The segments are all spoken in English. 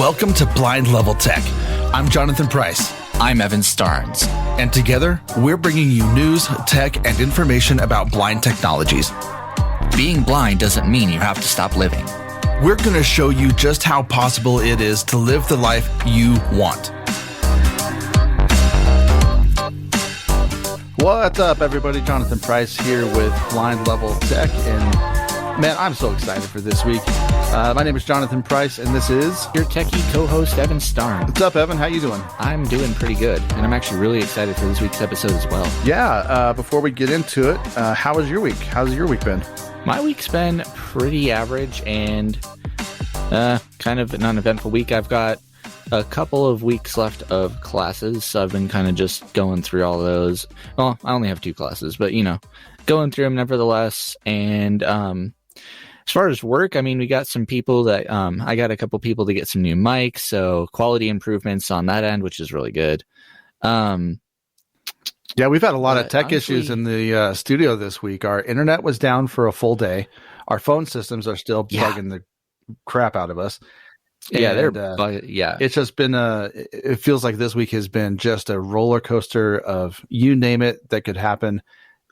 Welcome to Blind Level Tech. I'm Jonathan Price. I'm Evan Starnes. And together, we're bringing you news, tech, and information about blind technologies. Being blind doesn't mean you have to stop living. We're going to show you just how possible it is to live the life you want. What's up, everybody? Jonathan Price here with Blind Level Tech. And man, I'm so excited for this week. My name is Jonathan Price, and this is your techie co-host, Evan Starnes. What's up, Evan? How you doing? I'm doing pretty good, and I'm actually really excited for this week's episode as well. Yeah, before we get into it, how was your week? How's your week been? My week's been pretty average and kind of an uneventful week. I've got a couple of weeks left of classes, so I've been kind of just going through all those. Well, I only have 2 classes, but, going through them nevertheless. And as far as work, I mean, we got some people that I got a couple people to get some new mics, so quality improvements on that end, which is really good. Yeah, we've had a lot of tech issues in the studio this week. Our internet was down for a full day. Our phone systems are still bugging the crap out of us. Yeah, It's just been it feels like this week has been just a roller coaster of you name it that could happen,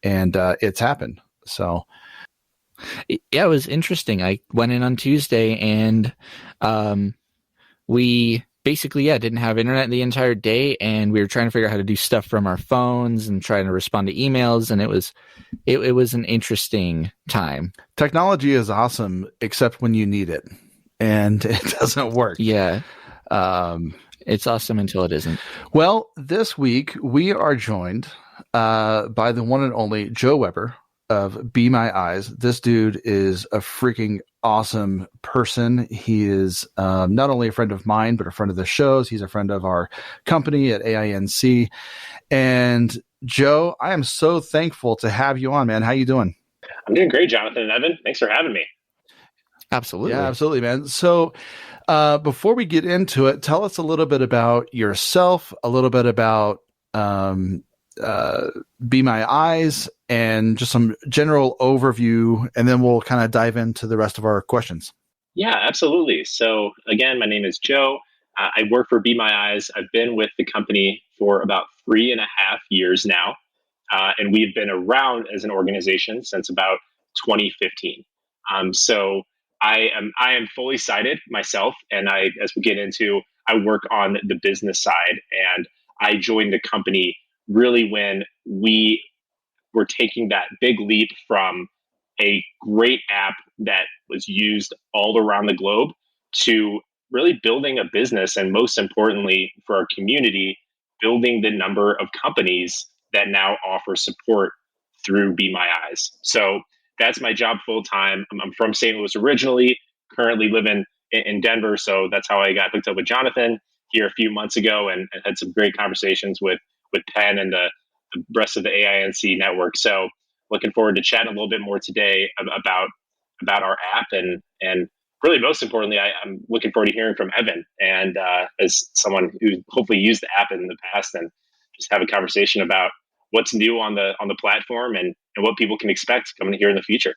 and it's happened. So yeah, it was interesting. I went in on Tuesday and we basically didn't have internet the entire day, and we were trying to figure out how to do stuff from our phones and trying to respond to emails, and it was an interesting time. Technology is awesome except when you need it, and it doesn't work. Yeah. It's awesome until it isn't. Well, this week we are joined by the one and only Joe Weber of Be My Eyes. This dude is a freaking awesome person. He is not only a friend of mine, but a friend of the show's. He's a friend of our company at AINC. And Joe, I am so thankful to have you on, man. How you doing? I'm doing great, Jonathan and Evan. Thanks for having me. Absolutely. Yeah, absolutely, man. So before we get into it, tell us a little bit about yourself, a little bit about Be My Eyes, and just some general overview, and then we'll kind of dive into the rest of our questions. Yeah, absolutely. So again, my name is Joe. I work for Be My Eyes. I've been with the company for about 3.5 years now. And we've been around as an organization since about 2015. So I am fully sighted myself. And as we get into, I work on the business side, and I joined the company really when we were taking that big leap from a great app that was used all around the globe to really building a business, and most importantly for our community, building the number of companies that now offer support through Be My Eyes. So that's my job full time. I'm from St. Louis originally, currently living in Denver. So that's how I got hooked up with Jonathan here a few months ago, and had some great conversations with Penn and the rest of the AINC network. So looking forward to chatting a little bit more today about our app, and really most importantly, I'm looking forward to hearing from Evan, and as someone who hopefully used the app in the past, and just have a conversation about what's new on the platform and what people can expect coming here in the future.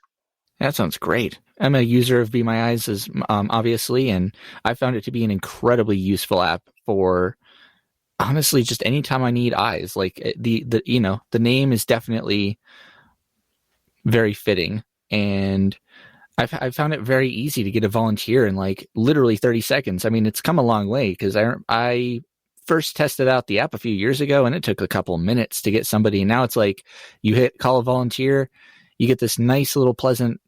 That sounds great. I'm a user of Be My Eyes, as obviously, and I found it to be an incredibly useful app for honestly just anytime I need eyes. Like the name is definitely very fitting, and I found it very easy to get a volunteer in like literally 30 seconds. I mean, it's come a long way, because I first tested out the app a few years ago, and it took a couple minutes to get somebody. And now it's like you hit call a volunteer, you get this nice little pleasant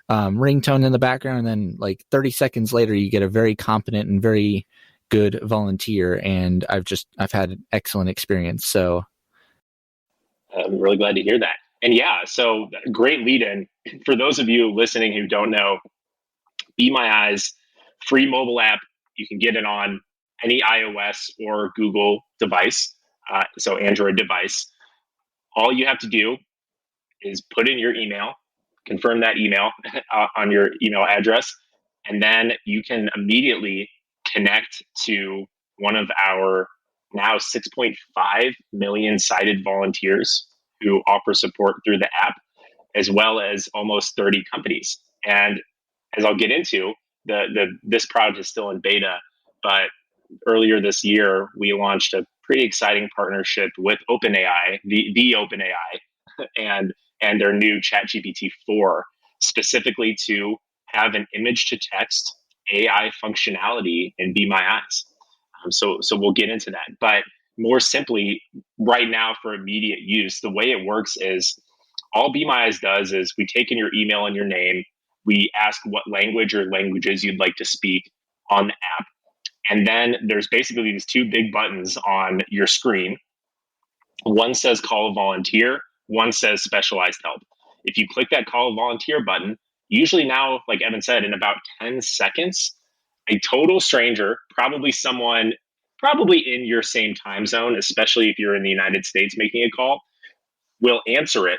ringtone in the background, and then like 30 seconds later, you get a very competent and very good volunteer. And I've had an excellent experience. So I'm really glad to hear that. And yeah, so great lead in for those of you listening who don't know. Be My Eyes, free mobile app. You can get it on any iOS or Google device, so Android device. All you have to do is put in your email, confirm that email on your email address, and then you can immediately connect to one of our now 6.5 million sighted volunteers who offer support through the app, as well as almost 30 companies. And as I'll get into, this product is still in beta, but earlier this year, we launched a pretty exciting partnership with OpenAI, the OpenAI, and their new ChatGPT 4, specifically to have an image to text AI functionality in Be My Eyes. So we'll get into that. But more simply, right now for immediate use, the way it works is all Be My Eyes does is we take in your email and your name. We ask what language or languages you'd like to speak on the app. And then there's basically these two big buttons on your screen. One says call a volunteer, one says specialized help. If you click that call a volunteer button, usually now, like Evan said, in about 10 seconds, a total stranger, probably someone probably in your same time zone, especially if you're in the United States making a call, will answer it.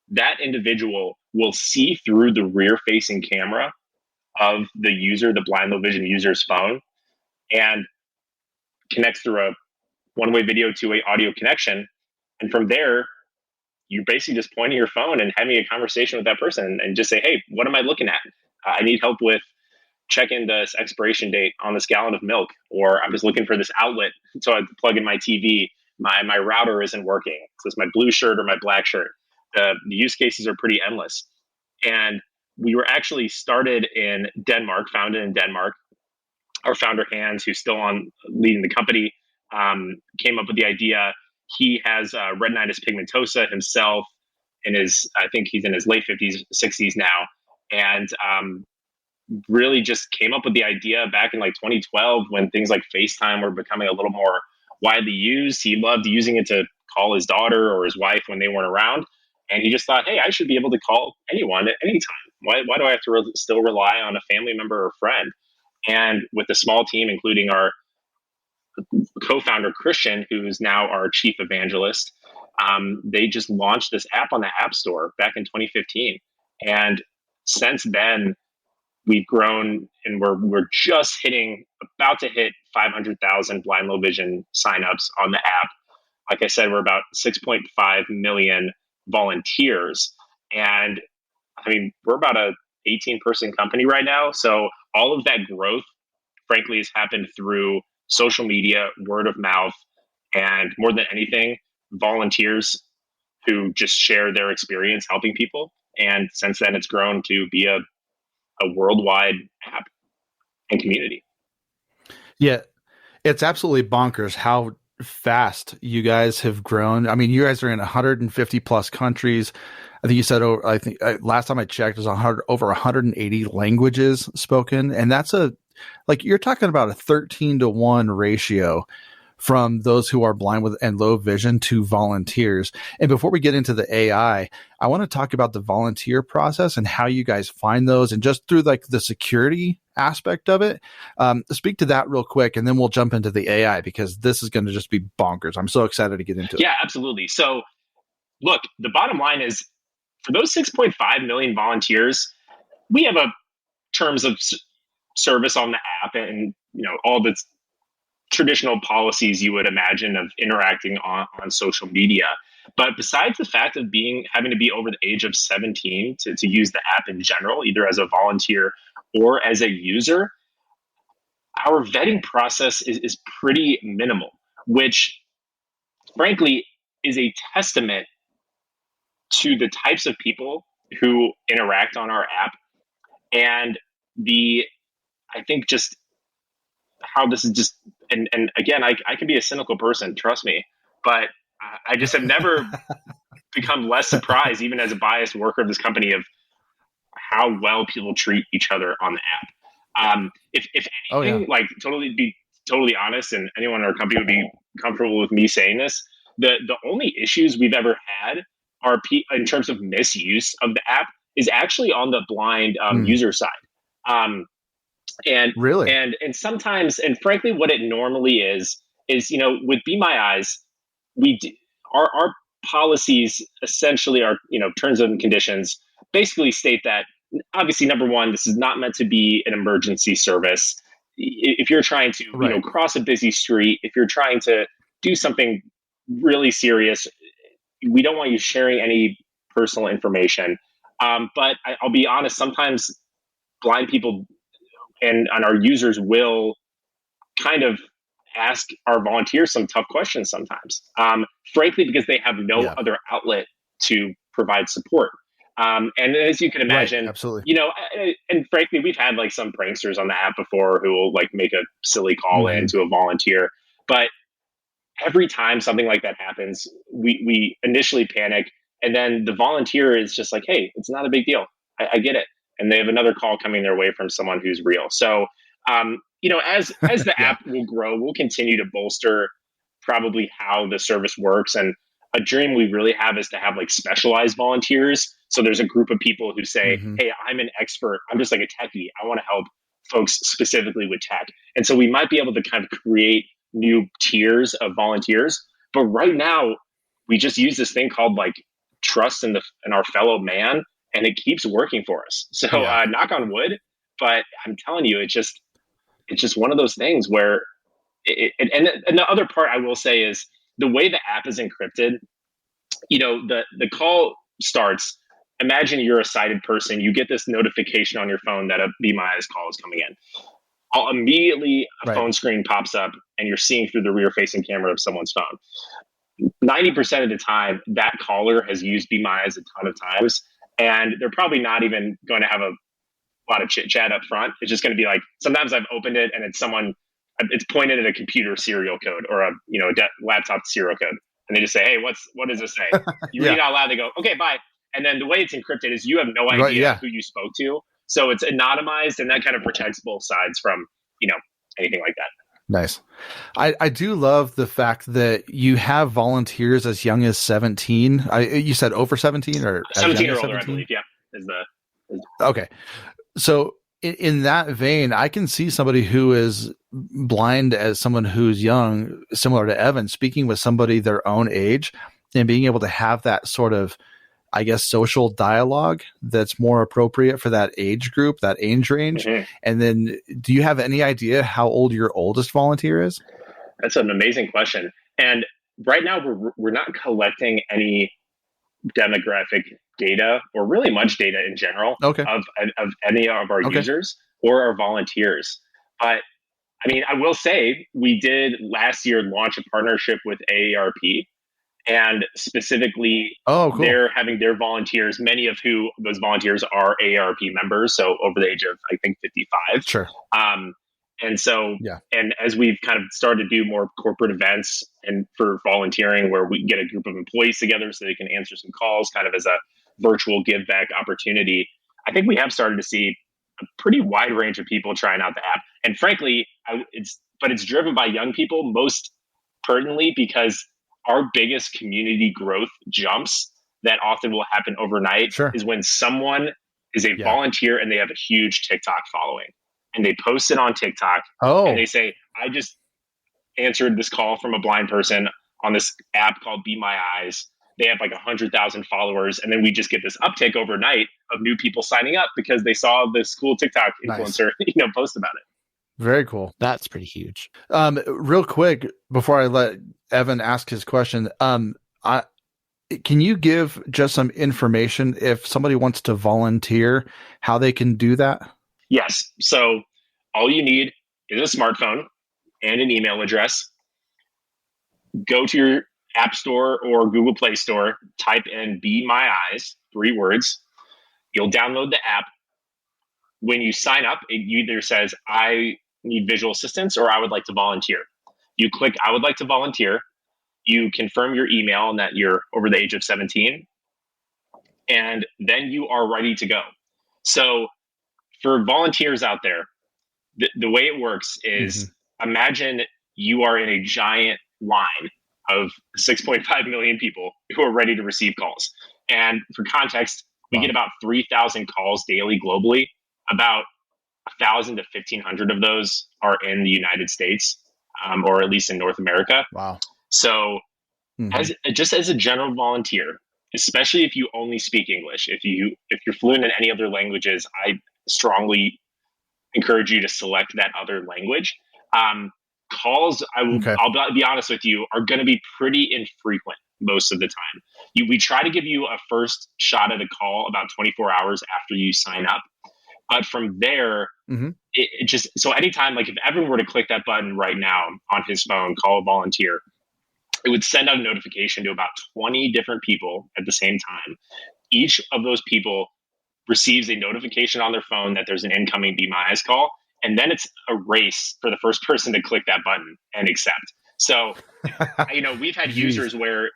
That individual will see through the rear-facing camera of the user, the blind low vision user's phone, and connects through a one-way video, two-way audio connection. And from there, you're basically just pointing your phone and having a conversation with that person and just say, hey, what am I looking at? I need help with checking this expiration date on this gallon of milk, or I'm just looking for this outlet so I plug in my TV. My router isn't working. So it's my blue shirt or my black shirt. The use cases are pretty endless. And we were actually started in Denmark, founded in Denmark. Our founder, Hans, who's still on leading the company, came up with the idea. He has retinitis pigmentosa himself, I think he's in his late 50s, 60s now, and really just came up with the idea back in like 2012 when things like FaceTime were becoming a little more widely used. He loved using it to call his daughter or his wife when they weren't around, and he just thought, hey, I should be able to call anyone at any time. Why do I have to still rely on a family member or friend? And with a small team, including our co-founder, Christian, who's now our chief evangelist, they just launched this app on the App Store back in 2015. And since then, we've grown and we're just about to hit 500,000 blind low vision signups on the app. Like I said, we're about 6.5 million volunteers. And I mean, we're about a 18-person company right now. So all of that growth, frankly, has happened through social media, word of mouth, and more than anything, volunteers who just share their experience helping people. And since then, it's grown to be a worldwide app and community. Yeah, it's absolutely bonkers how fast you guys have grown. I mean, you guys are in 150 plus countries. I think you said, last time I checked, it was over 180 languages spoken. And that's you're talking about a 13-to-1 ratio from those who are blind with and low vision to volunteers. And before we get into the AI, I want to talk about the volunteer process and how you guys find those, and just through like the security aspect of it. Speak to that real quick, and then we'll jump into the AI, because this is going to just be bonkers. I'm so excited to get into it. Yeah, absolutely. So look, the bottom line is, for those 6.5 million volunteers, we have a terms of service on the app, and all the traditional policies you would imagine of interacting on social media. But besides the fact of having to be over the age of 17 to use the app in general, either as a volunteer or as a user, our vetting process is pretty minimal, which frankly is a testament to the types of people who interact on our app, and I think just how this is just, and again, I can be a cynical person, trust me, but I just have never become less surprised, even as a biased worker of this company, of how well people treat each other on the app. If anything, be totally honest, and anyone in our company would be comfortable with me saying this, the only issues we've ever had are in terms of misuse of the app is actually on the blind user side. And really, and sometimes, and frankly, what it normally is with Be My Eyes, our policies essentially are terms and conditions basically state that, obviously, number one, this is not meant to be an emergency service. If you're trying to cross a busy street, if you're trying to do something really serious, we don't want you sharing any personal information. But I'll be honest, sometimes blind people and our users will kind of ask our volunteers some tough questions sometimes, frankly, because they have no other outlet to provide support. And as you can imagine, absolutely. And frankly, we've had like some pranksters on the app before who will like make a silly call in to a volunteer. But every time something like that happens, we initially panic. And then the volunteer is just like, hey, it's not a big deal. I get it. And they have another call coming their way from someone who's real. So, as the app will grow, we'll continue to bolster probably how the service works. And a dream we really have is to have like specialized volunteers. So there's a group of people who say, hey, I'm an expert. I'm just like a techie. I want to help folks specifically with tech. And so we might be able to kind of create new tiers of volunteers. But right now, we just use this thing called like trust in our fellow man, and it keeps working for us. So knock on wood. But I'm telling you, it's just one of those things where and the other part I will say is the way the app is encrypted, the call starts. Imagine you're a sighted person. You get this notification on your phone that a Be My Eyes call is coming in. Immediately a phone screen pops up and you're seeing through the rear facing camera of someone's phone. 90% of the time, that caller has used Be My Eyes a ton of times, and they're probably not even going to have a lot of chit chat up front. It's just going to be like, sometimes I've opened it and it's pointed at a computer serial code or a laptop serial code. And they just say, hey, what does this say? You read it out loud, they go, okay, bye. And then the way it's encrypted is you have no idea who you spoke to. So it's anonymized, and that kind of protects both sides from, anything like that. Nice. I do love the fact that you have volunteers as young as 17. You said over 17 or 17 or older, I believe. Yeah. Okay. So in that vein, I can see somebody who is blind as someone who's young, similar to Evan, speaking with somebody their own age and being able to have that sort of, I guess, social dialogue that's more appropriate for that age group, that age range. And then do you have any idea how old your oldest volunteer is? That's an amazing question. And right now we're not collecting any demographic data or really much data in general of any of our users or our volunteers. But I mean, I will say we did last year launch a partnership with AARP. And specifically, they're having their volunteers, many of who those volunteers are AARP members, so over the age of, I think, 55. Sure. And so, and as we've kind of started to do more corporate events and for volunteering where we get a group of employees together so they can answer some calls kind of as a virtual give back opportunity, I think we have started to see a pretty wide range of people trying out the app. And frankly, it's driven by young people most pertinently because our biggest community growth jumps that often will happen overnight is when someone is a volunteer and they have a huge TikTok following and they post it on TikTok and they say, I just answered this call from a blind person on this app called Be My Eyes. They have like 100,000 followers. And then we just get this uptick overnight of new people signing up because they saw this cool TikTok influencer, post about it. Very cool. That's pretty huge. Real quick, before I let Evan ask his question, can you give just some information if somebody wants to volunteer, how they can do that? Yes. So all you need is a smartphone and an email address. Go to your App Store or Google Play Store, type in Be My Eyes, 3 words. You'll download the app. When you sign up, it either says, I need visual assistance or I would like to volunteer. You click, I would like to volunteer. You confirm your email and that you're over the age of 17. And then you are ready to go. So for volunteers out there, the way it works is imagine you are in a giant line of 6.5 million people who are ready to receive calls. And for context, we get about 3,000 calls daily globally. About 1,000 to 1,500 of those are in the United States, or at least in North America. Wow. So as a general volunteer, especially if you only speak English, if you're fluent in any other languages, I strongly encourage you to select that other language. Calls, I'll be honest with you, are going to be pretty infrequent most of the time. We try to give you a first shot at a call about 24 hours after you sign up. But from there, it just, so anytime, like if Evan were to click that button right now on his phone, call a volunteer, it would send out a notification to about 20 different people at the same time. Each of those people receives a notification on their phone that there's an incoming Be My Eyes call. And then it's a race for the first person to click that button and accept. So, we've had users where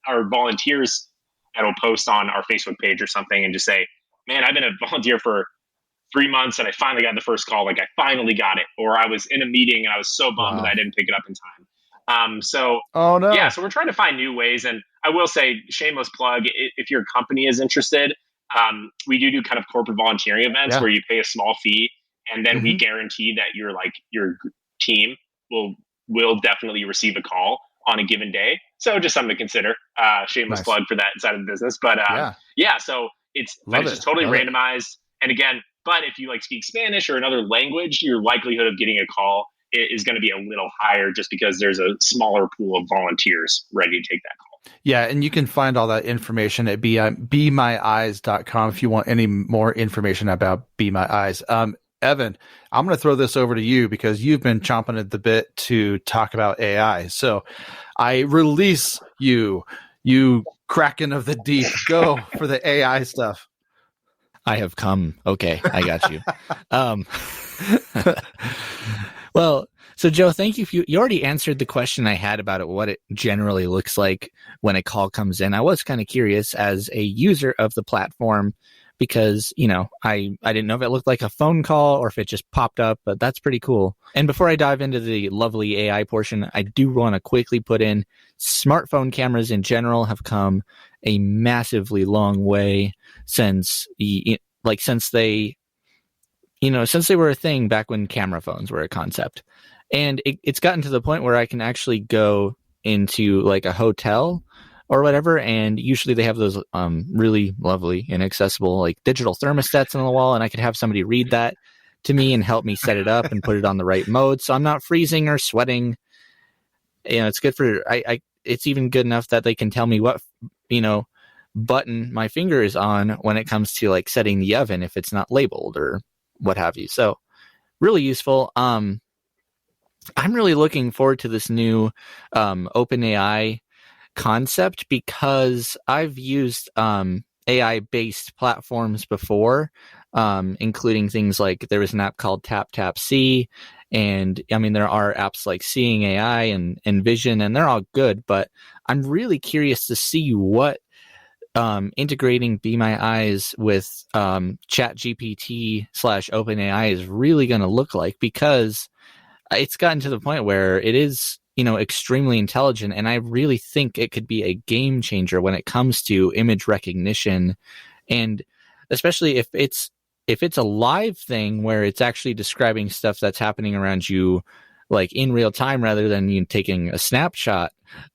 our volunteers will post on our Facebook page or something and just say, man, I've been a volunteer for 3 months and I finally got the first call. Like I finally got it. Or I was in a meeting and I was so bummed that I didn't pick it up in time. So we're trying to find new ways. And I will say, shameless plug, if your company is interested, we do kind of corporate volunteering events where you pay a small fee, and then we guarantee that your team will definitely receive a call on a given day. So just something to consider. Shameless plug for that side of the business. But so it's just totally randomized. And again, but if you speak Spanish or another language, your likelihood of getting a call is going to be a little higher just because there's a smaller pool of volunteers ready to take that call. Yeah, and you can find all that information at BeMyEyes.com if you want any more information about Be My Eyes. Evan, I'm going to throw this over to you because you've been chomping at the bit to talk about AI. So I release you Kraken of the deep. Go for the AI stuff. I have come. Okay, I got you. Well, so Joe, thank you. You already answered the question I had about it, what it generally looks like when a call comes in. I was kind of curious as a user of the platform because, I didn't know if it looked like a phone call or if it just popped up, but that's pretty cool. And before I dive into the lovely AI portion, I do want to quickly put in smartphone cameras in general have come a massively long way since they were a thing back when camera phones were a concept. And it's gotten to the point where I can actually go into a hotel or whatever, and usually they have those really lovely and accessible digital thermostats on the wall, and I could have somebody read that to me and help me set it up and put it on the right mode so I'm not freezing or sweating. It's good for it's even good enough that they can tell me what button my finger is on when it comes to setting the oven if it's not labeled or what have you. So really useful. I'm really looking forward to this new OpenAI concept because I've used AI-based platforms before, including things like there was an app called TapTapSee, and there are apps like Seeing AI and Envision, and they're all good, but I'm really curious to see what integrating Be My Eyes with ChatGPT/OpenAI is really going to look like, because it's gotten to the point where it is, extremely intelligent, and I really think it could be a game changer when it comes to image recognition, and especially if it's a live thing where it's actually describing stuff that's happening around you, in real time, rather than you taking a snapshot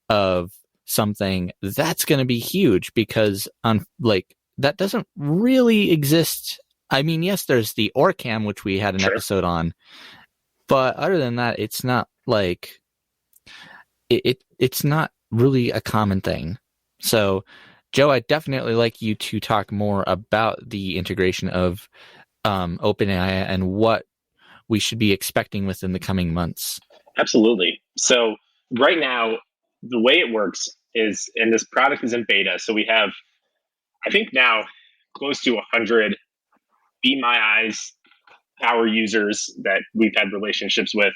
of something. That's going to be huge because that doesn't really exist. Yes, there's the Orcam, which we had an episode on, but other than that, it's not it's not really a common thing. So, Joe, I'd definitely like you to talk more about the integration of OpenAI and what we should be expecting within the coming months. Absolutely. So right now, the way it works is, and this product is in beta, so we have, I think now, close to 100 Be My Eyes power users that we've had relationships with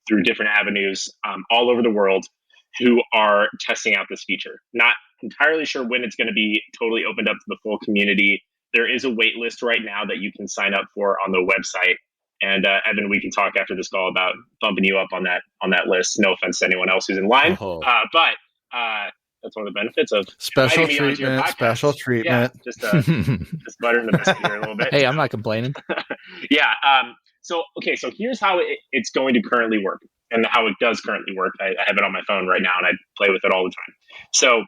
through different avenues all over the world who are testing out this feature. Not entirely sure when it's going to be totally opened up to the full community. There is a wait list right now that you can sign up for on the website. And Evan, we can talk after this call about bumping you up on that list. No offense to anyone else who's in line, but that's one of the benefits of special treatment. Special treatment. Yeah, just buttering the biscuit here a little bit. Hey, I'm not complaining. Yeah. So here's how it's going to currently work, and how it does currently work. I have it on my phone right now, and I play with it all the time. So,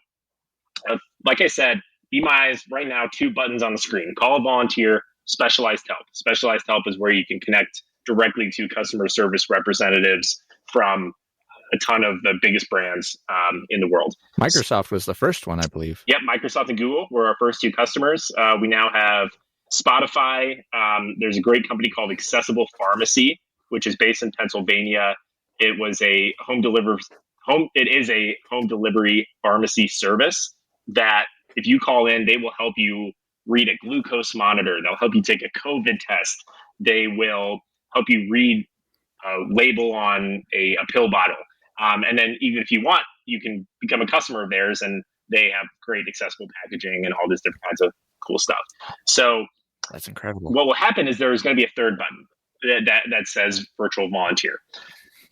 like I said, Be My Eyes right now, 2 buttons on the screen: call a volunteer, specialized help. Specialized help is where you can connect directly to customer service representatives from a ton of the biggest brands in the world. Microsoft was the first one, I believe. Yep, Microsoft and Google were our first 2 customers. We now have Spotify, there's a great company called Accessible Pharmacy, which is based in Pennsylvania. It was a it is a home delivery pharmacy service that if you call in, they will help you read a glucose monitor. They'll help you take a COVID test. They will help you read a label on a pill bottle. And then even if you want, you can become a customer of theirs, and they have great accessible packaging and all these different kinds of cool stuff. So That's incredible. what will happen is there's going to be a third button that says virtual volunteer.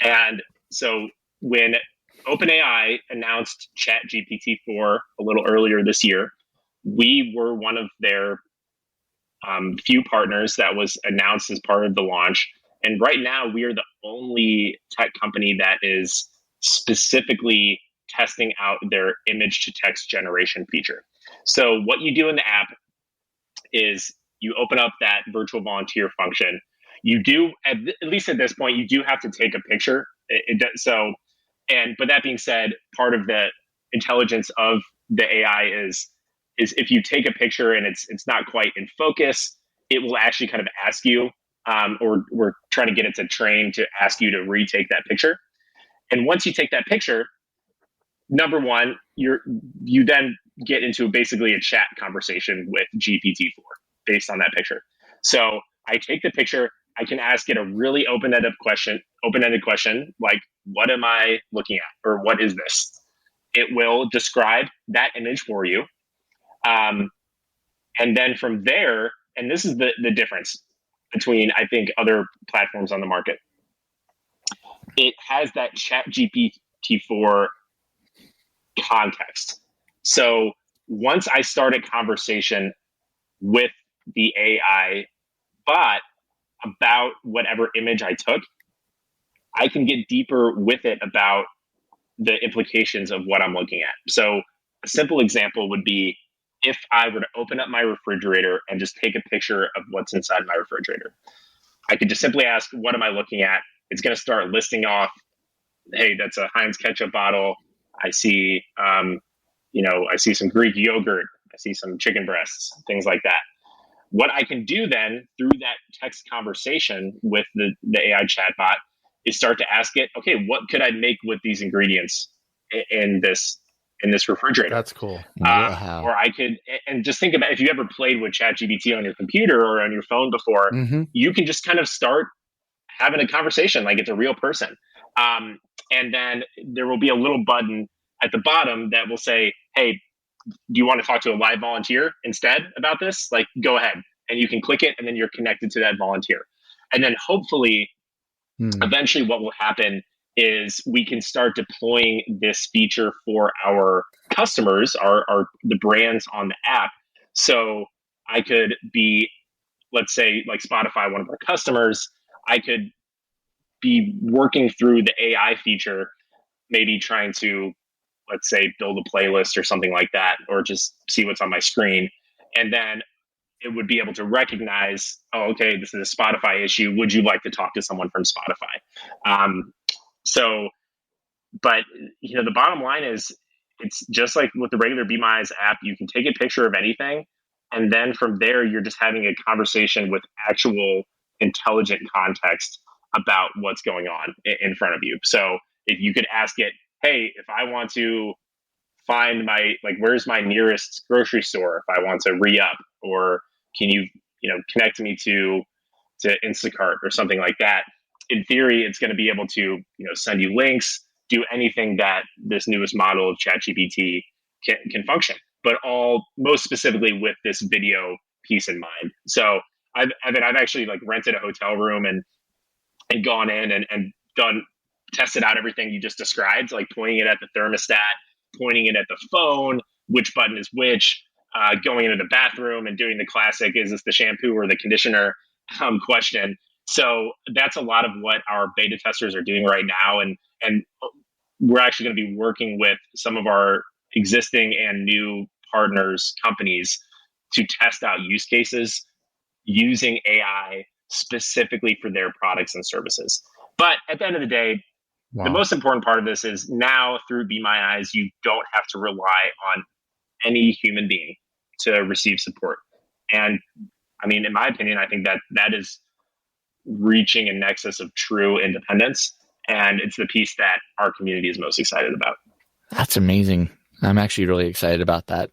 And so when OpenAI announced ChatGPT-4 a little earlier this year, we were one of their few partners that was announced as part of the launch. And right now, we are the only tech company that is specifically testing out their image to text generation feature. So what you do in the app is you open up that virtual volunteer function. You do, at least at this point, you do have to take a picture. But that being said, part of the intelligence of the AI is if you take a picture and it's not quite in focus, it will actually kind of ask you, or we're trying to get it to train to ask you to retake that picture. And once you take that picture, number one, you then get into basically a chat conversation with GPT-4 based on that picture. So I take the picture, I can ask it a really open-ended question like, what am I looking at? Or what is this? It will describe that image for you. And then from there, and this is the difference between, I think, other platforms on the market. It has that ChatGPT-4 context. So once I start a conversation with the AI bot about whatever image I took, I can get deeper with it about the implications of what I'm looking at. So a simple example would be if I were to open up my refrigerator and just take a picture of what's inside my refrigerator. I could just simply ask, what am I looking at? It's going to start listing off, hey, that's a Heinz ketchup bottle. I see, I see some Greek yogurt. I see some chicken breasts, things like that. What I can do then through that text conversation with the AI chatbot is start to ask it, okay, what could I make with these ingredients in this refrigerator? That's cool. Wow. Or I could, and just think about if you ever played with ChatGPT on your computer or on your phone before, you can just kind of start having a conversation like it's a real person. And then there will be a little button at the bottom that will say, hey, do you want to talk to a live volunteer instead about this? Like, go ahead. And you can click it, and then you're connected to that volunteer. And then hopefully, eventually what will happen is we can start deploying this feature for our customers, the brands on the app. So I could be, let's say, like Spotify, one of our customers, I could be working through the AI feature, maybe trying to, let's say, build a playlist or something like that, or just see what's on my screen. And then it would be able to recognize, oh, okay, this is a Spotify issue. Would you like to talk to someone from Spotify? But the bottom line is, it's just like with the regular Be My Eyes app. You can take a picture of anything, and then from there, you're just having a conversation with actual intelligent context about what's going on in front of you. So if you could ask it, hey, if I want to find where's my nearest grocery store if I want to re-up, or can you, connect me to Instacart or something like that? In theory, it's going to be able to, send you links, do anything that this newest model of ChatGPT can function, but all most specifically with this video piece in mind. So I've actually rented a hotel room and gone in and tested out everything you just described, like pointing it at the thermostat, pointing it at the phone, which button is which, going into the bathroom and doing the classic, is this the shampoo or the conditioner question. So that's a lot of what our beta testers are doing right now. And we're actually going to be working with some of our existing and new partners, companies, to test out use cases using AI specifically for their products and services. But at the end of the day, the most important part of this is now through Be My Eyes, you don't have to rely on any human being to receive support. And I mean, in my opinion, I think that is reaching a nexus of true independence. And it's the piece that our community is most excited about. That's amazing. I'm actually really excited about that.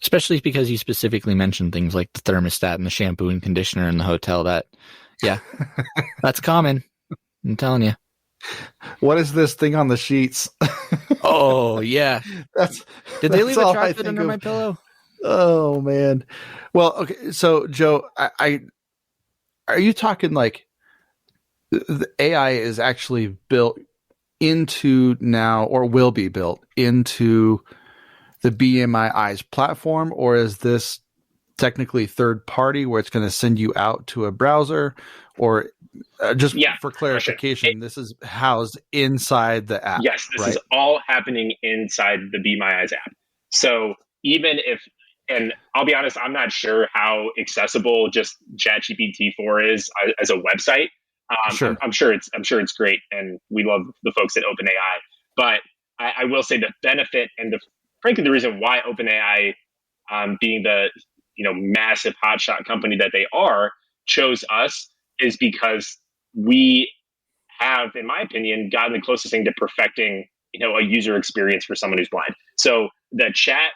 Especially because you specifically mentioned things like the thermostat and the shampoo and conditioner in the hotel. That's common. I'm telling you. What is this thing on the sheets? Oh yeah. Did they leave a all chocolate under my pillow? Oh man. Well, okay. So Joe, I are you talking like the AI is actually built into now, or will be built into the BMI Eyes platform, or is this technically third party where it's going to send you out to a browser, or for clarification, this is housed inside the app? Yes, this is all happening inside the Be My Eyes app. So even if, and I'll be honest, I'm not sure how accessible just ChatGPT 4 is as a website. Sure. I'm sure it's great, and we love the folks at OpenAI. But I will say the benefit and frankly the reason why OpenAI, being the massive hotshot company that they are, chose us is because we have, in my opinion, gotten the closest thing to perfecting a user experience for someone who's blind. So the chat,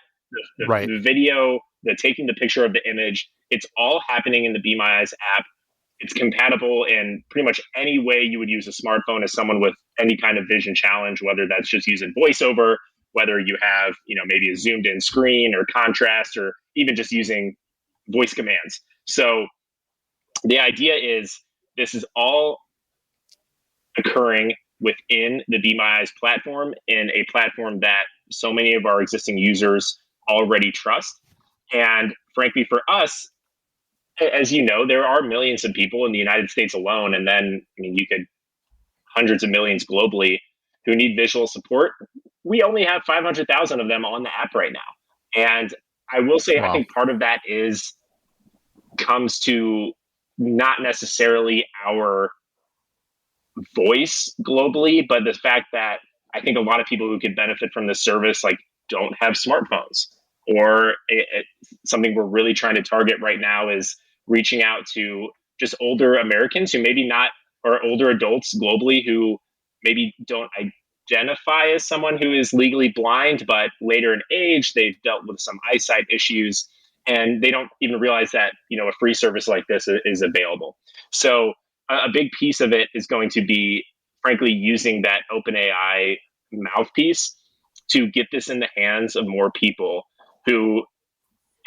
the video, the taking the picture of the image, it's all happening in the Be My Eyes app. It's compatible in pretty much any way you would use a smartphone as someone with any kind of vision challenge, whether that's just using voiceover, whether you have, maybe a zoomed in screen or contrast, or even just using voice commands. So the idea is this is all occurring within the Be My Eyes platform, in a platform that so many of our existing users already trust. And frankly, for us, as you know, there are millions of people in the United States alone, and then you could hundreds of millions globally who need visual support. We only have 500,000 of them on the app right now. And I will say, I think part of that comes to not necessarily our voice globally, but the fact that I think a lot of people who could benefit from this service don't have smartphones, or something we're really trying to target right now is reaching out to just older Americans who maybe not, or older adults globally who maybe don't identify as someone who is legally blind, but later in age, they've dealt with some eyesight issues and they don't even realize that, a free service like this is available. So a big piece of it is going to be, frankly, using that OpenAI mouthpiece to get this in the hands of more people who,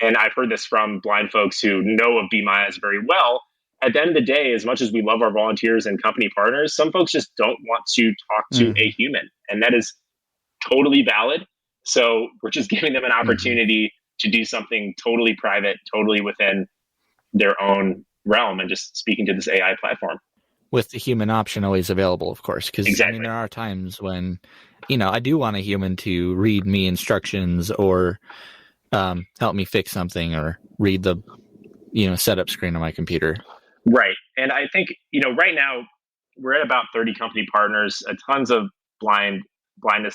and I've heard this from blind folks who know of Be My Eyes very well, at the end of the day, as much as we love our volunteers and company partners, some folks just don't want to talk to a human. And that is totally valid. So we're just giving them an opportunity to do something totally private, totally within their own realm, and just speaking to this AI platform. With the human option always available, of course. Because there are times when, I do want a human to read me instructions or help me fix something, or read the, setup screen on my computer. Right. And I think, right now we're at about 30 company partners, tons of blindness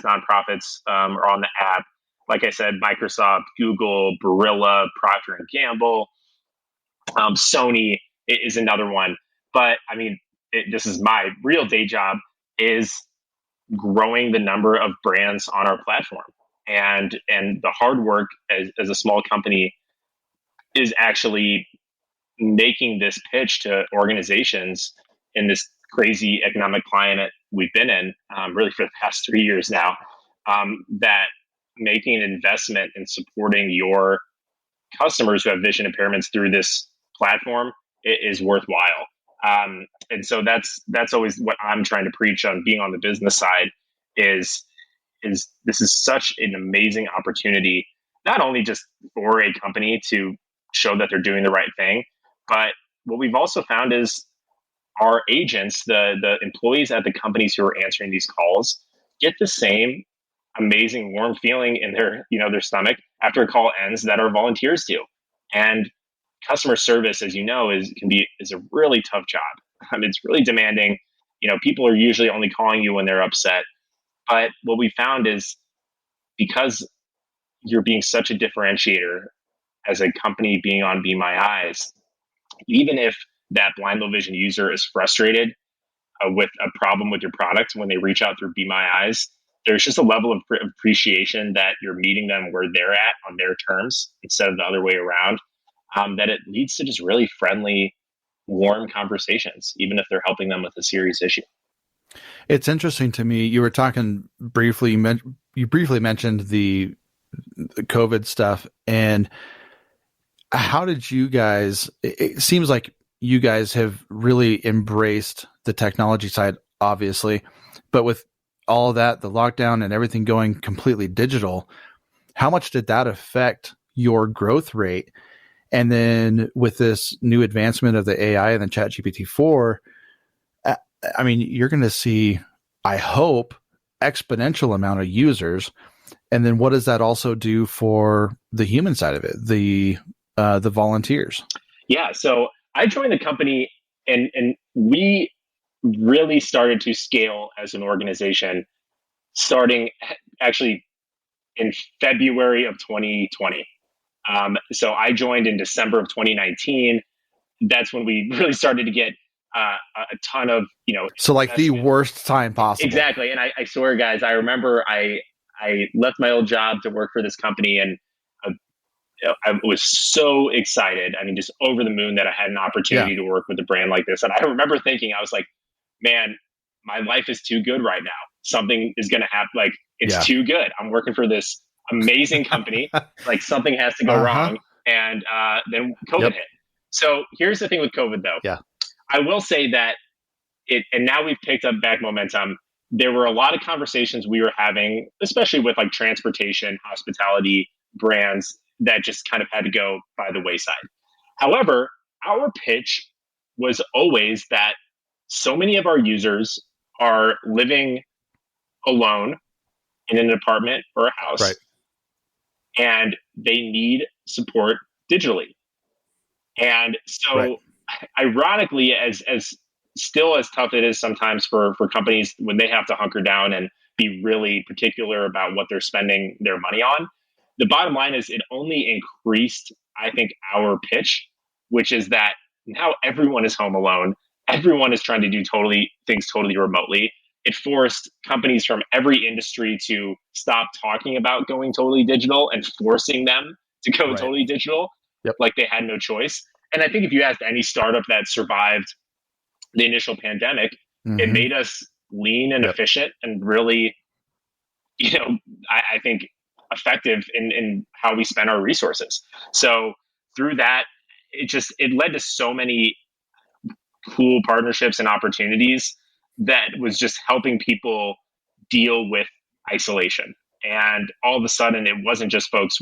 nonprofits are on the app. Like I said, Microsoft, Google, Barilla, Procter and Gamble, Sony is another one. But this is my real day job, is growing the number of brands on our platform. And the hard work as a small company is actually making this pitch to organizations in this crazy economic climate we've been in, really for the past 3 years now, that making an investment in supporting your customers who have vision impairments through this platform is worthwhile. And so that's always what I'm trying to preach on being on the business side, is this is such an amazing opportunity, not only just for a company to show that they're doing the right thing, but what we've also found is our agents, the employees at the companies who are answering these calls, get the same amazing warm feeling in their stomach after a call ends that our volunteers do. And customer service, as you know, is a really tough job. It's really demanding. People are usually only calling you when they're upset. But what we found is, because you're being such a differentiator as a company being on Be My Eyes, even if that blind low vision user is frustrated with a problem with your product when they reach out through Be My Eyes, there's just a level of appreciation that you're meeting them where they're at on their terms instead of the other way around, that it leads to just really friendly, warm conversations, even if they're helping them with a serious issue. It's interesting to me. You were talking briefly, you briefly mentioned the COVID stuff, and how did you guys, it seems like you guys have really embraced the technology side, obviously, but with all of that, the lockdown and everything going completely digital, how much did that affect your growth rate? And then with this new advancement of the AI and the ChatGPT-4, I mean, you're going to see, I hope, exponential amount of users. And then what does that also do for the human side of it, the volunteers? Yeah, so I joined the company, and we really started to scale as an organization starting actually in February of 2020. So I joined in December of 2019. That's when we really started to get a ton of, so like the worst time possible. Exactly. And I swear, guys, I remember I left my old job to work for this company, and I was so excited. I mean, just over the moon that I had an opportunity to work with a brand like this. And I remember thinking, I was like, man, my life is too good right now. Something is going to happen. Like, it's too good. I'm working for this amazing company. Like, something has to go wrong. And then COVID hit. So here's the thing with COVID, though. Yeah. I will say that and now we've picked up back momentum. There were a lot of conversations we were having, especially with like transportation, hospitality brands, that just kind of had to go by the wayside. However, our pitch was always that so many of our users are living alone in an apartment or a house, right, and they need support digitally. And so, ironically, as still as tough it is sometimes for companies when they have to hunker down and be really particular about what they're spending their money on, the bottom line is it only increased, I think, our pitch, which is that now everyone is home alone. Everyone is trying to do things totally remotely. It forced companies from every industry to stop talking about going totally digital and forcing them to go totally digital, like they had no choice. And I think if you asked any startup that survived the initial pandemic, it made us lean and efficient and really, I think, effective in how we spend our resources. So through that, it led to so many cool partnerships and opportunities that was just helping people deal with isolation. And all of a sudden, it wasn't just folks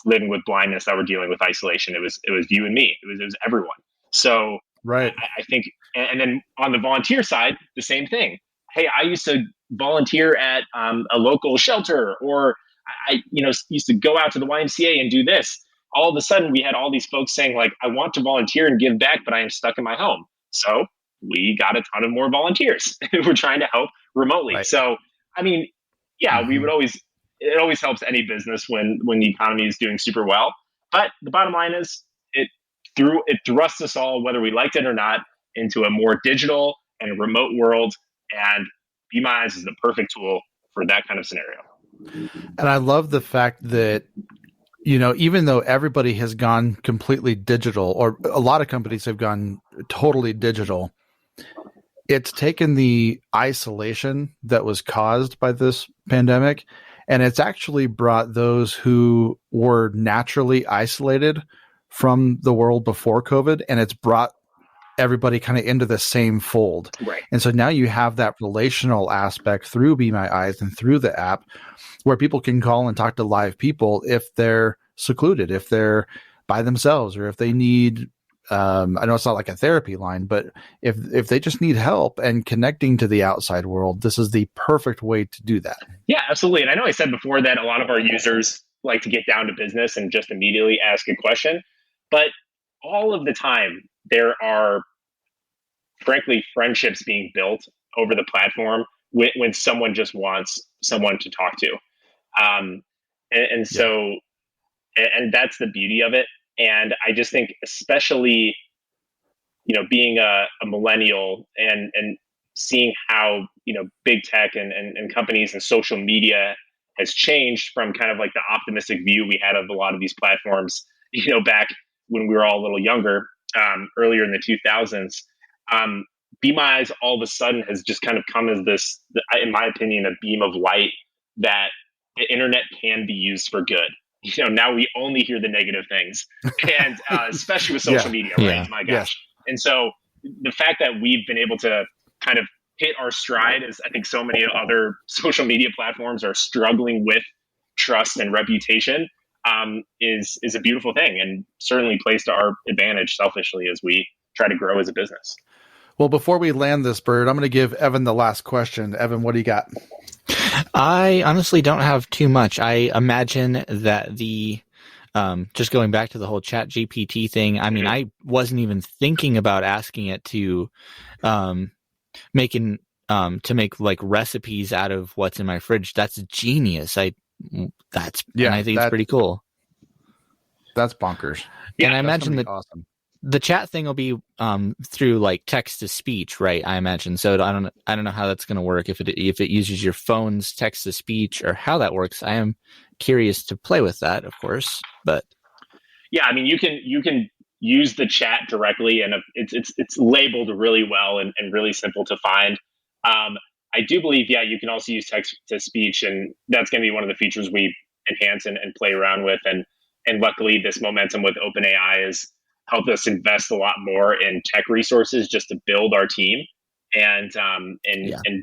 living with blindness that were dealing with isolation. It was you and me. It was everyone. So I think, and then on the volunteer side, the same thing. Hey, I used to volunteer at a local shelter, or I used to go out to the YMCA and do this. All of a sudden, we had all these folks saying, like, I want to volunteer and give back, but I am stuck in my home. So we got a ton of more volunteers who were trying to help remotely. So, I mean, we would it always helps any business when the economy is doing super well. But the bottom line is it thrust us all, whether we liked it or not, into a more digital and remote world. And Be My Eyes is the perfect tool for that kind of scenario. And I love the fact that, even though everybody has gone completely digital, or a lot of companies have gone totally digital, it's taken the isolation that was caused by this pandemic, and it's actually brought those who were naturally isolated from the world before COVID, and it's brought everybody kind of into the same fold. Right. And so now you have that relational aspect through Be My Eyes and through the app where people can call and talk to live people if they're secluded, if they're by themselves, or if they need, I know it's not like a therapy line, but if they just need help and connecting to the outside world, this is the perfect way to do that. Yeah, absolutely. And I know I said before that a lot of our users like to get down to business and just immediately ask a question, but all of the time, there are, frankly, friendships being built over the platform when someone just wants someone to talk to. So that's the beauty of it. And I just think, especially being a millennial and seeing how, big tech and companies and social media has changed from kind of like the optimistic view we had of a lot of these platforms, back when we were all a little younger, earlier in the 2000s. Be My Eyes all of a sudden has just kind of come as this, in my opinion, a beam of light that the internet can be used for good. Now we only hear the negative things, and especially with social media, right? Yeah. My gosh. And so the fact that we've been able to kind of hit our stride, as I think so many other social media platforms are struggling with trust and reputation, is a beautiful thing, and certainly plays to our advantage selfishly as we try to grow as a business. Well, before we land this bird, I'm going to give Evan the last question. Evan, what do you got? I honestly don't have too much. I imagine that just going back to the whole Chat GPT thing, I mean, I wasn't even thinking about asking it to make like recipes out of what's in my fridge. That's genius. And I think it's pretty cool. That's bonkers. Yeah, and I imagine that awesome. The chat thing will be through like text to speech, right? I imagine. So I don't know how that's going to work if it uses your phone's text to speech or how that works. I am curious to play with that, of course. But yeah, I mean, you can use the chat directly, and it's labeled really well and really simple to find. I do believe, you can also use text to speech, and that's going to be one of the features we enhance and play around with. And luckily, this momentum with OpenAI has helped us invest a lot more in tech resources just to build our team and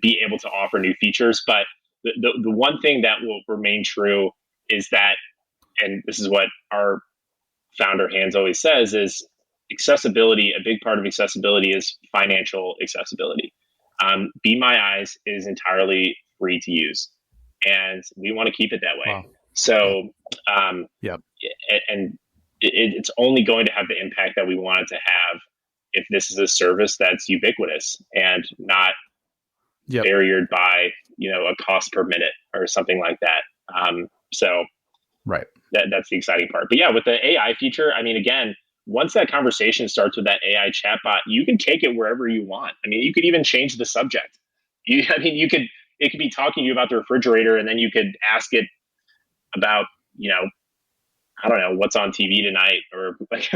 be able to offer new features. But the one thing that will remain true is that, and this is what our founder Hans always says, is accessibility. A big part of accessibility is financial accessibility. Be My Eyes is entirely free to use, and we want to keep it that way. Wow. So, and it's only going to have the impact that we want it to have if this is a service that's ubiquitous and not barriered by, a cost per minute or something like that. So right. That's the exciting part. But with the AI feature, I mean, again, once that conversation starts with that AI chatbot, you can take it wherever you want. I mean, you could even change the subject. It could be talking to you about the refrigerator, and then you could ask it about, I don't know, what's on TV tonight, or like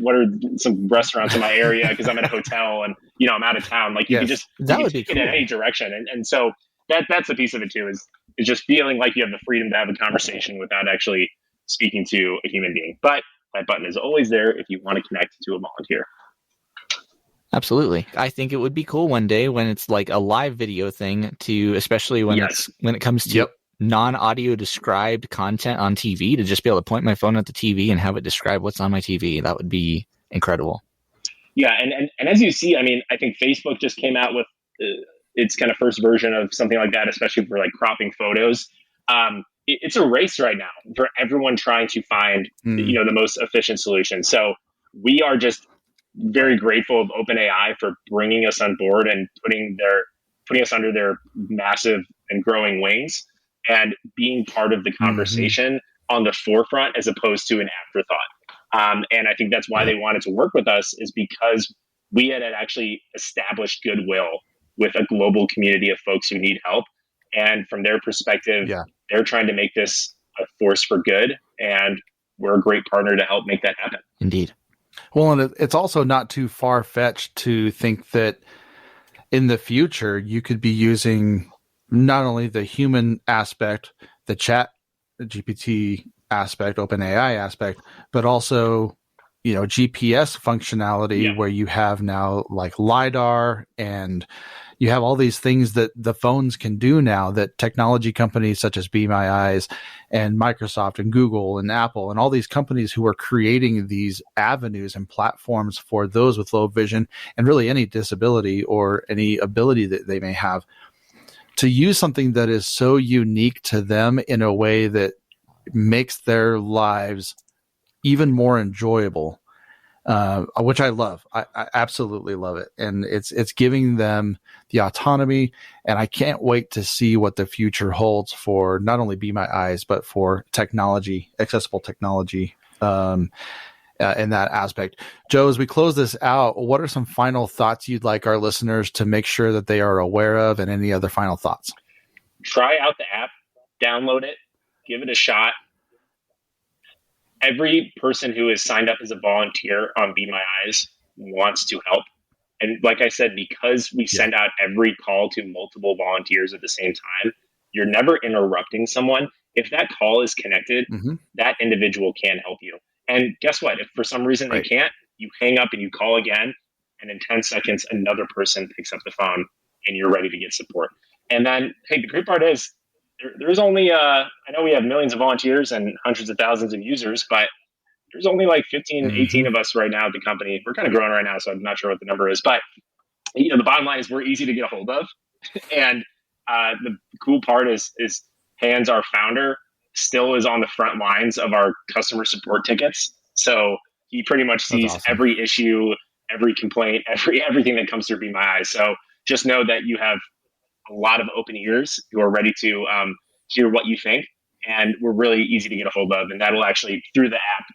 what are some restaurants in my area, because I'm in a hotel and I'm out of town. Like you can just take it in any direction, and so that's a piece of it too. Is just feeling like you have the freedom to have a conversation without actually speaking to a human being. But that button is always there if you want to connect to a volunteer. Absolutely. I think it would be cool one day when it's like a live video thing, especially when it comes to non-audio described content on TV, to just be able to point my phone at the TV and have it describe what's on my TV. That would be incredible. Yeah, and as you see, I mean, I think Facebook just came out with its kind of first version of something like that, especially for like cropping photos. It's a race right now for everyone trying to find the most efficient solution. So we are just very grateful of OpenAI for bringing us on board and putting us under their massive and growing wings, and being part of the conversation on the forefront as opposed to an afterthought. And I think that's why they wanted to work with us, is because we had actually established goodwill with a global community of folks who need help. And from their perspective, they're trying to make this a force for good. And we're a great partner to help make that happen. Indeed. Well, and it's also not too far-fetched to think that in the future, you could be using not only the human aspect, the chat GPT aspect, OpenAI aspect, but also, GPS functionality where you have now like LiDAR, and you have all these things that the phones can do now that technology companies such as Be My Eyes and Microsoft and Google and Apple and all these companies who are creating these avenues and platforms for those with low vision and really any disability or any ability that they may have, to use something that is so unique to them in a way that makes their lives even more enjoyable, which I love. I absolutely love it. And it's giving them the autonomy, and I can't wait to see what the future holds for not only Be My Eyes, but for technology, accessible technology. in that aspect. Joe, as we close this out, what are some final thoughts you'd like our listeners to make sure that they are aware of, and any other final thoughts? Try out the app, download it, give it a shot. Every person who is signed up as a volunteer on Be My Eyes wants to help. And like I said, because we send out every call to multiple volunteers at the same time, you're never interrupting someone. If that call is connected, that individual can help you. And guess what? If for some reason they can't, you hang up and you call again. And in 10 seconds, another person picks up the phone and you're ready to get support. And then, hey, the great part is there's only, I know we have millions of volunteers and hundreds of thousands of users, but there's only like 15, 18 of us right now at the company. We're kind of growing right now, so I'm not sure what the number is. But the bottom line is we're easy to get a hold of. And the cool part is Hans, our founder, still is on the front lines of our customer support tickets. So he pretty much sees every issue, every complaint, everything that comes through Be My Eyes. So just know that you have a lot of open ears who are ready to hear what you think. And we're really easy to get a hold of. And that'll actually, through the app,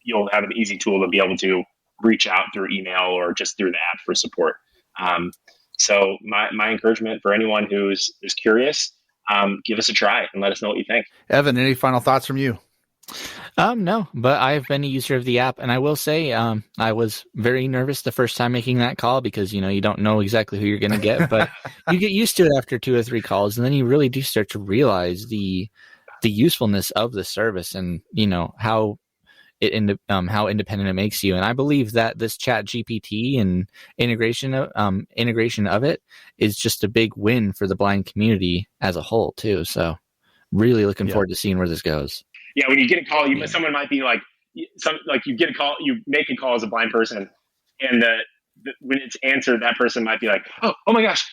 you'll have an easy tool to be able to reach out through email or just through the app for support. So my encouragement for anyone who's curious, give us a try and let us know what you think. Evan, any final thoughts from you? No, but I've been a user of the app, and I will say I was very nervous the first time making that call because, you don't know exactly who you're going to get, but you get used to it after 2 or 3 calls, and then you really do start to realize the usefulness of the service and, how independent it makes you. And I believe that this Chat GPT and integration of it is just a big win for the blind community as a whole too. So really looking forward to seeing where this goes. Yeah, when you get a call, someone might be like, you get a call, you make a call as a blind person, and when it's answered, that person might be like, oh my gosh,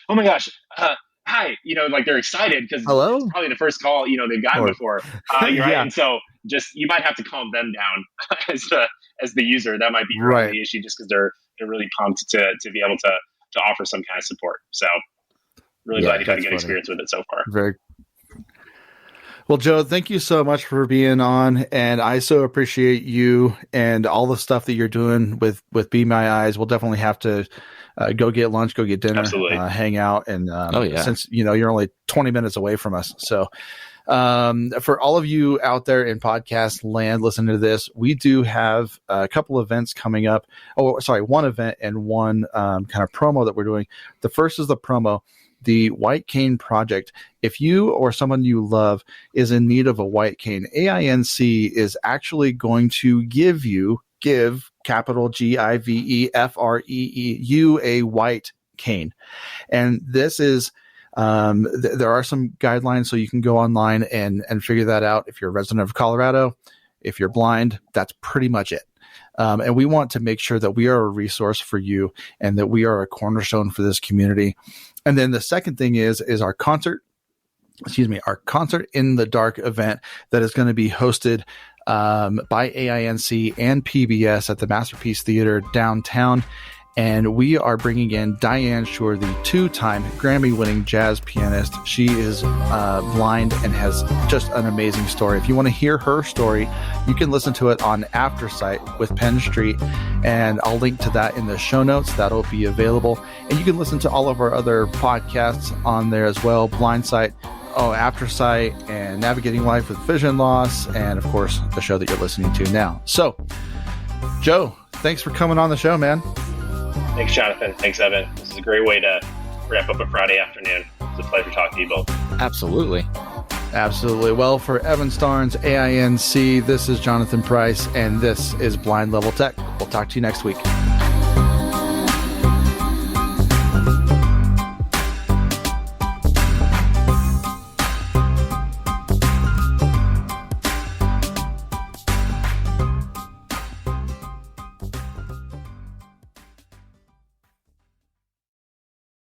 hi, they're excited because it's probably the first call they've gotten before. You're right, and so just you might have to calm them down as the user. That might be the issue, just because they're really pumped to be able to offer some kind of support. So really glad you've had a good experience with it so far. Very. Well, Joe, thank you so much for being on, and I so appreciate you and all the stuff that you're doing with Be My Eyes. We'll definitely have to go get lunch, go get dinner, hang out, and since you're only 20 minutes away from us, so for all of you out there in podcast land listening to this, we do have a couple events coming up. Oh, sorry, one event and one kind of promo that we're doing. The first is the promo. The White Cane Project. If you or someone you love is in need of a white cane, AINC is actually going to give capital GIVEFREE a white cane. And this is, there are some guidelines, so you can go online and figure that out. If you're a resident of Colorado, if you're blind, that's pretty much it. And we want to make sure that we are a resource for you and that we are a cornerstone for this community. And then the second thing is our concert in the dark event that is going to be hosted by AINC and PBS at the Masterpiece Theater downtown. And we are bringing in Diane Shore, the 2-time Grammy-winning jazz pianist. She is blind and has just an amazing story. If you want to hear her story, you can listen to it on Aftersight with Penn Street, and I'll link to that in the show notes. That'll be available. And you can listen to all of our other podcasts on there as well, Blindsight, Aftersight, and Navigating Life with Vision Loss, and, of course, the show that you're listening to now. So, Joe, thanks for coming on the show, man. Thanks, Jonathan. Thanks, Evan. This is a great way to wrap up a Friday afternoon. It's a pleasure talking to you both. Absolutely. Well, for Evan Starnes, AINC, this is Jonathan Price, and this is Blind Level Tech. We'll talk to you next week.